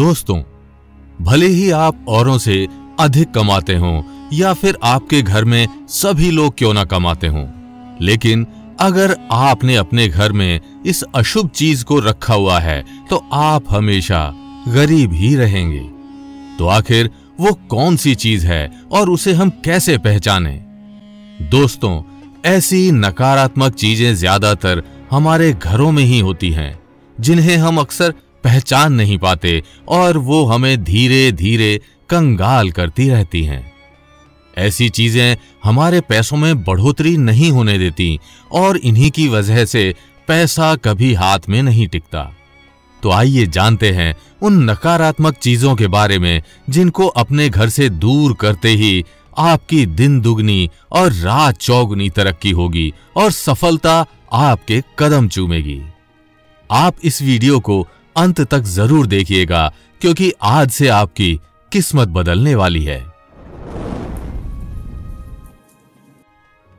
दोस्तों, भले ही आप औरों से अधिक कमाते हों या फिर आपके घर में सभी लोग क्यों ना कमाते हों, लेकिन अगर आपने अपने घर में इस अशुभ चीज को रखा हुआ है तो आप हमेशा गरीब ही रहेंगे। तो आखिर वो कौन सी चीज है और उसे हम कैसे पहचानें? दोस्तों, ऐसी नकारात्मक चीजें ज्यादातर हमारे घरों में ही होती हैं, जिन्हें हम अक्सर पहचान नहीं पाते और वो हमें धीरे धीरे कंगाल करती रहती हैं। ऐसी चीजें हमारे पैसों में बढ़ोतरी नहीं होने देती और इन्हीं की वजह से पैसा कभी हाथ में नहीं टिकता। तो आइए जानते हैं उन नकारात्मक चीजों के बारे में जिनको अपने घर से दूर करते ही आपकी दिन दुगनी और रात चौगुनी तरक्की होगी और सफलता आपके कदम चूमेगी। आप इस वीडियो को अंत तक जरूर देखिएगा, क्योंकि आज से आपकी किस्मत बदलने वाली है।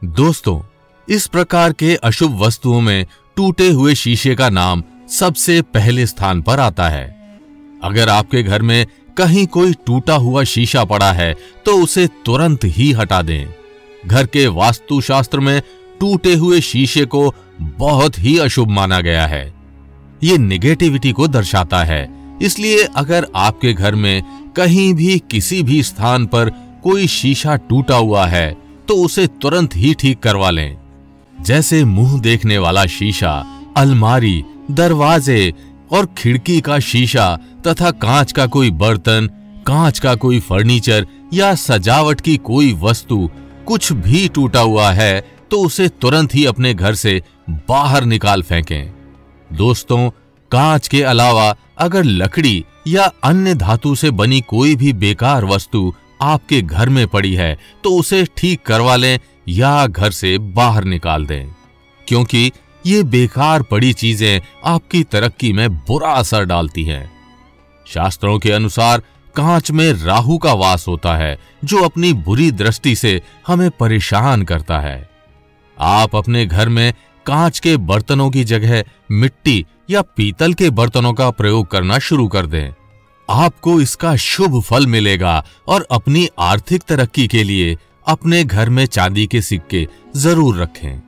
दोस्तों, इस प्रकार के अशुभ वस्तुओं में टूटे हुए शीशे का नाम सबसे पहले स्थान पर आता है। अगर आपके घर में कहीं कोई टूटा हुआ शीशा पड़ा है तो उसे तुरंत ही हटा दें। घर के वास्तुशास्त्र में टूटे हुए शीशे को बहुत ही अशुभ माना गया है। ये नेगेटिविटी को दर्शाता है। इसलिए अगर आपके घर में कहीं भी किसी भी स्थान पर कोई शीशा टूटा हुआ है तो उसे तुरंत ही ठीक करवा लें। जैसे मुंह देखने वाला शीशा, अलमारी, दरवाजे और खिड़की का शीशा तथा कांच का कोई बर्तन, कांच का कोई फर्नीचर या सजावट की कोई वस्तु कुछ भी टूटा हुआ है तो उसे तुरंत ही अपने घर से बाहर निकाल फेंकें। दोस्तों, कांच के अलावा अगर लकड़ी या अन्य धातु से बनी कोई भी बेकार वस्तु आपके घर में पड़ी है तो उसे ठीक करवा लें या घर से बाहर निकाल दें, क्योंकि ये बेकार पड़ी चीजें आपकी तरक्की में बुरा असर डालती हैं। शास्त्रों के अनुसार कांच में राहु का वास होता है, जो अपनी बुरी दृष्टि से हमें परेशान करता है। आप अपने घर में कांच के बर्तनों की जगह मिट्टी या पीतल के बर्तनों का प्रयोग करना शुरू कर दें। आपको इसका शुभ फल मिलेगा और अपनी आर्थिक तरक्की के लिए अपने घर में चांदी के सिक्के जरूर रखें।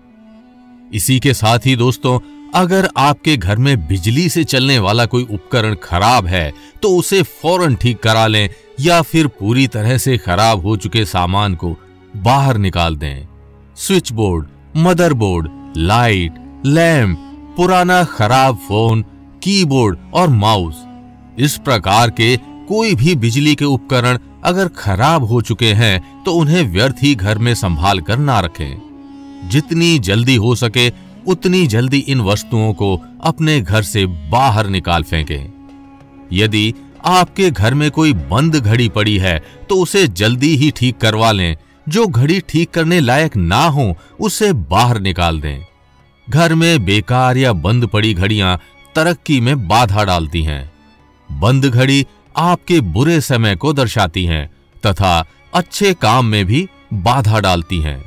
इसी के साथ ही दोस्तों, अगर आपके घर में बिजली से चलने वाला कोई उपकरण खराब है तो उसे फौरन ठीक करा लें या फिर पूरी तरह से खराब हो चुके सामान को बाहर निकाल दें। Switch board, motherboard, light, lamp, पुराना खराब फोन, कीबोर्ड और माउस, इस प्रकार के कोई भी बिजली के उपकरण अगर खराब हो चुके हैं तो उन्हें व्यर्थ ही घर में संभाल कर ना रखें। जितनी जल्दी हो सके उतनी जल्दी इन वस्तुओं को अपने घर से बाहर निकाल फेंकें। यदि आपके घर में कोई बंद घड़ी पड़ी है तो उसे जल्दी ही ठीक करवा लें। जो घड़ी ठीक करने लायक ना हो उसे बाहर निकाल दें। घर में बेकार या बंद पड़ी घड़ियां तरक्की में बाधा डालती हैं। बंद घड़ी आपके बुरे समय को दर्शाती हैं तथा अच्छे काम में भी बाधा डालती हैं।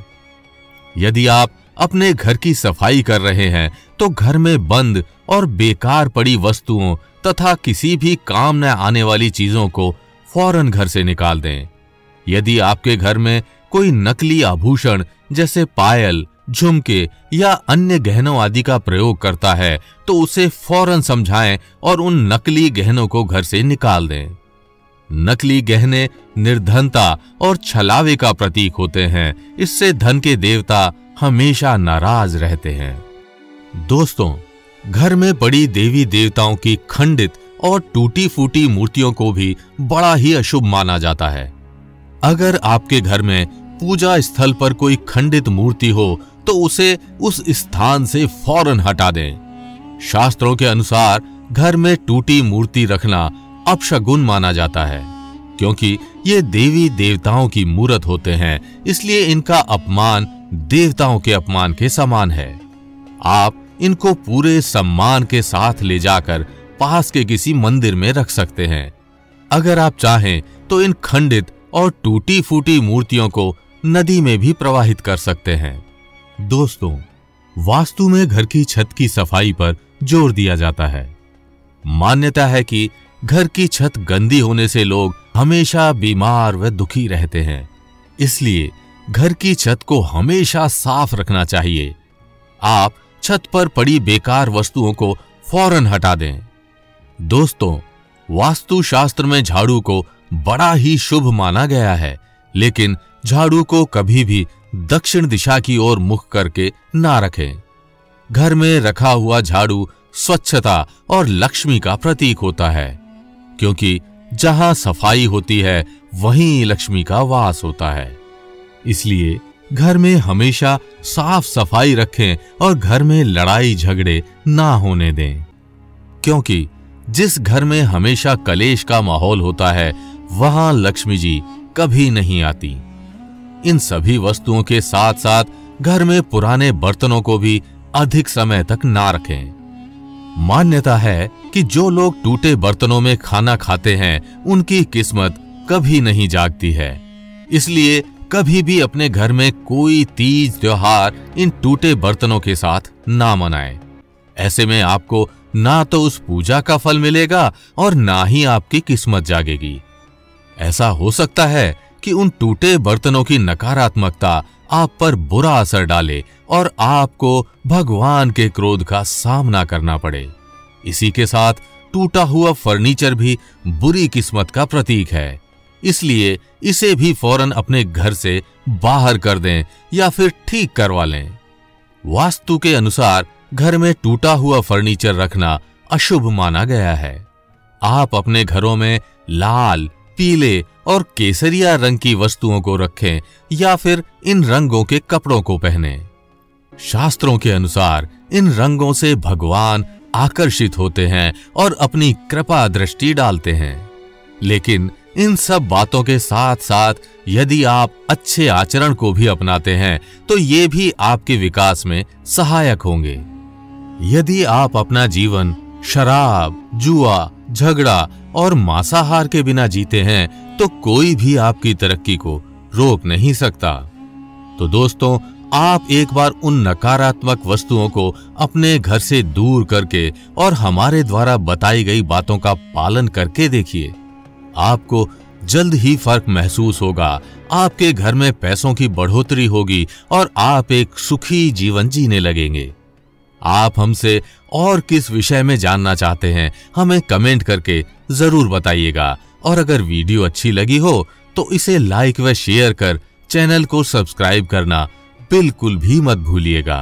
यदि आप अपने घर की सफाई कर रहे हैं तो घर में बंद और बेकार पड़ी वस्तुओं तथा किसी भी काम न आने वाली चीजों को फौरन घर से निकाल दें। यदि आपके घर में कोई नकली आभूषण जैसे पायल, झुमके या अन्य गहनों आदि का प्रयोग करता है तो उसे फौरन समझाएं और उन नकली गहनों को घर से निकाल दें। नकली गहने निर्धनता और छलावे का प्रतीक होते हैं। इससे धन के देवता हमेशा नाराज रहते हैं। दोस्तों, घर में पड़ी देवी देवताओं की खंडित और टूटी फूटी मूर्तियों को भी बड़ा ही अशुभ माना जाता है। अगर आपके घर में पूजा स्थल पर कोई खंडित मूर्ति हो तो उसे उस स्थान से फौरन हटा दें। शास्त्रों के अनुसार घर में टूटी मूर्ति रखना अपशगुन माना जाता है, क्योंकि ये देवी देवताओं की मूर्त होते हैं। इसलिए इनका अपमान देवताओं के अपमान के समान है। आप इनको पूरे सम्मान के साथ ले जाकर पास के किसी मंदिर में रख सकते हैं। अगर आप चाहें तो इन खंडित और टूटी फूटी मूर्तियों को नदी में भी प्रवाहित कर सकते हैं। दोस्तों, वास्तु में घर की छत की सफाई पर जोर दिया जाता है। मान्यता है कि घर की छत गंदी होने से लोग हमेशा बीमार व दुखी रहते हैं। इसलिए घर की छत को हमेशा साफ रखना चाहिए। आप छत पर पड़ी बेकार वस्तुओं को फौरन हटा दें। दोस्तों, वास्तु शास्त्र में झाड़ू को बड़ा ही शुभ माना गया है, लेकिन झाड़ू को कभी भी दक्षिण दिशा की ओर मुख करके ना रखें। घर में रखा हुआ झाड़ू स्वच्छता और लक्ष्मी का प्रतीक होता है, क्योंकि जहां सफाई होती है वहीं लक्ष्मी का वास होता है। इसलिए घर में हमेशा साफ सफाई रखें और घर में लड़ाई झगड़े ना होने दें, क्योंकि जिस घर में हमेशा कलेश का माहौल होता है वहां लक्ष्मी जी कभी नहीं आती। इन सभी वस्तुओं के साथ साथ घर में पुराने बर्तनों को भी अधिक समय तक ना रखें। मान्यता है कि जो लोग टूटे बर्तनों में खाना खाते हैं उनकी किस्मत कभी नहीं जागती है। इसलिए कभी भी अपने घर में कोई तीज त्योहार इन टूटे बर्तनों के साथ ना मनाएं। ऐसे में आपको ना तो उस पूजा का फल मिलेगा और ना ही आपकी किस्मत जागेगी। ऐसा हो सकता है कि उन टूटे बर्तनों की नकारात्मकता आप पर बुरा असर डाले और आपको भगवान के क्रोध का सामना करना पड़े। इसी के साथ टूटा हुआ फर्नीचर भी बुरी किस्मत का प्रतीक है। इसलिए इसे भी फौरन अपने घर से बाहर कर दें या फिर ठीक करवा लें। वास्तु के अनुसार घर में टूटा हुआ फर्नीचर रखना अशुभ माना गया है। आप अपने घरों में लाल, पीले और केसरिया रंग की वस्तुओं को रखें या फिर इन रंगों के कपड़ों को पहनें। शास्त्रों के अनुसार इन रंगों से भगवान आकर्षित होते हैं और अपनी कृपा दृष्टि डालते हैं। लेकिन इन सब बातों के साथ साथ यदि आप अच्छे आचरण को भी अपनाते हैं तो ये भी आपके विकास में सहायक होंगे। यदि आप अपना जीवन शराब, जुआ, झगड़ा और मांसाहार के बिना जीते हैं तो कोई भी आपकी तरक्की को रोक नहीं सकता। तो दोस्तों, आप एक बार उन नकारात्मक वस्तुओं को अपने घर से दूर करके और हमारे द्वारा बताई गई बातों का पालन करके देखिए। आपको जल्द ही फर्क महसूस होगा। आपके घर में पैसों की बढ़ोतरी होगी और आप एक सुखी जीवन जीने लगेंगे। आप हमसे और किस विषय में जानना चाहते हैं हमें कमेंट करके जरूर बताइएगा। और अगर वीडियो अच्छी लगी हो तो इसे लाइक व शेयर कर चैनल को सब्सक्राइब करना बिल्कुल भी मत भूलिएगा।